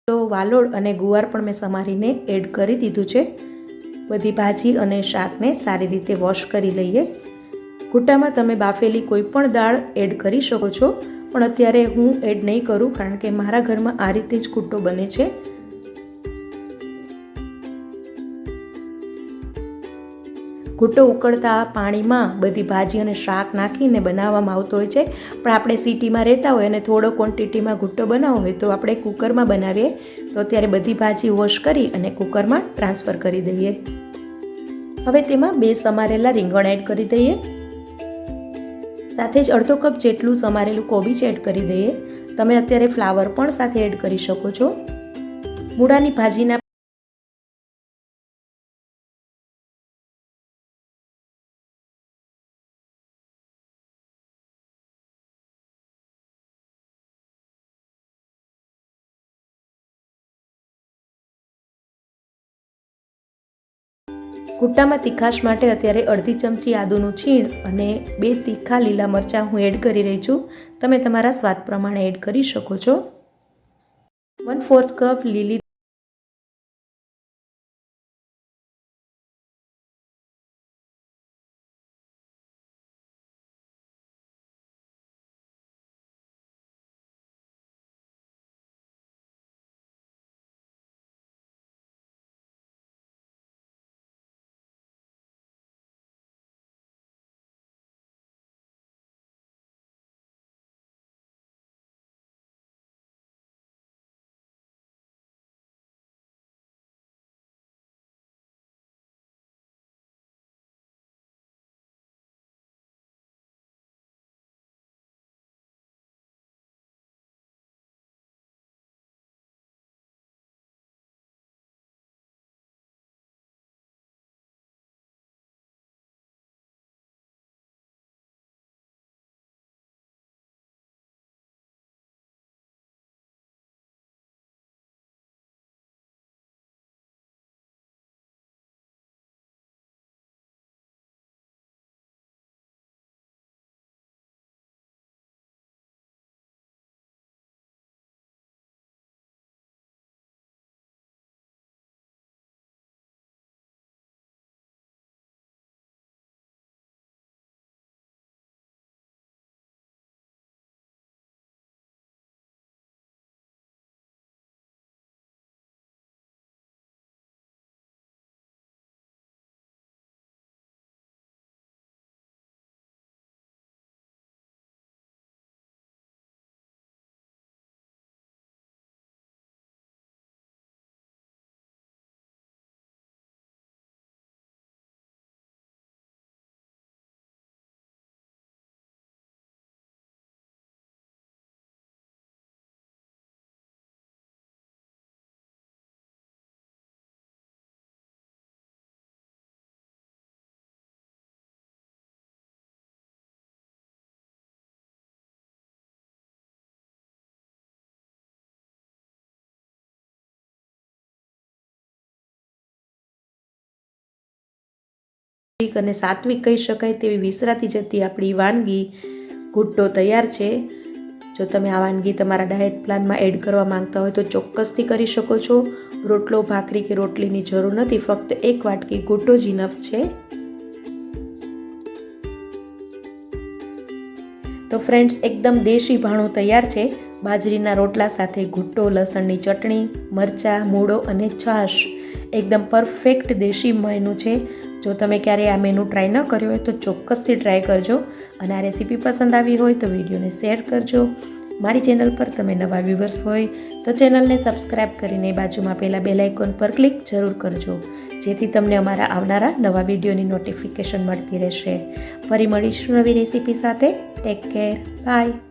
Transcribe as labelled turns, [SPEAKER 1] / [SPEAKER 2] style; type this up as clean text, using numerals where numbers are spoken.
[SPEAKER 1] તો વાલોળ અને ગુવાર પણ મેં સમારીને એડ કરી દીધું છે। બધી ભાજી અને શાકને સારી રીતે વોશ કરી લઈએ। ગુટ્ટામાં તમે બાફેલી કોઈ પણ દાળ એડ કરી શકો છો, પણ અત્યારે હું એડ નહીં કરું કારણ કે મારા ઘરમાં આ રીતે જ ગુટ્ટો બને છે। ગુટ્ટો ઉકળતા પાણીમાં બધી ભાજી અને શાક નાખીને બનાવવામાં આવતો હોય છે, પણ આપણે સિટીમાં રહેતા હોય અને થોડો ક્વોન્ટિટીમાં ગુટ્ટો બનાવવો હોય તો આપણે કુકરમાં બનાવીએ। તો અત્યારે બધી ભાજી વોશ કરી અને કુકરમાં ટ્રાન્સફર કરી દઈએ। હવે તેમાં 2 સમારેલા રીંગણ એડ કરી દઈએ, સાથે જ અડધો કપ જેટલું સમારેલું કોબીજ એડ કરી દઈએ। તમે અત્યારે ફ્લાવર પણ સાથે એડ કરી શકો છો। મૂળાની ભાજીના ગુટ્ટામાં તીખાશ માટે અત્યારે અડધી ચમચી આદુનું છીણ અને 2 તીખા લીલા મરચાં હું એડ કરી રહી છું। તમે તમારા સ્વાદ પ્રમાણે એડ કરી શકો છો। 1/4 કપ લીલી અને સાત્વિક કહી શકાય તેવી વિસરાતી જતી આપણી વાનગી ગુટ્ટો તૈયાર છે। જો તમે આ વાનગી તમારા ડાયટ પ્લાનમાં એડ કરવા માંગતા હોય તો ચોક્કસથી કરી શકો છો। રોટલો, ભાખરી કે રોટલીની જરૂર નથી, ફક્ત 1 વાટકી ગુટ્ટો જ ઇનફ છે। તો ફ્રેન્ડ્સ, એકદમ દેશી ભાણું તૈયાર છે। બાજરીના રોટલા સાથે ગુટ્ટો, લસણની ચટણી, મરચાં, મૂળો અને છાશ એકદમ પરફેક્ટ દેશી મેનુ છે। જો તમે ક્યારેય આ મેનુ ટ્રાય ન કર્યો હોય તો ચોક્કસથી ટ્રાય કરજો, અને આ રેસીપી પસંદ આવી હોય તો વિડીયોને શેર કરજો। મારી ચેનલ પર તમે નવા વ્યુઅર્સ હોય તો ચેનલને સબસ્ક્રાઈબ કરીને બાજુમાં પહેલા બેલ આઇકોન પર ક્લિક જરૂર કરજો, જેથી તમને અમારા આવનારા નવા વિડીયોની નોટિફિકેશન મળતી રહેશે। ફરી મળીશું નવી રેસીપી સાથે। Take care, by.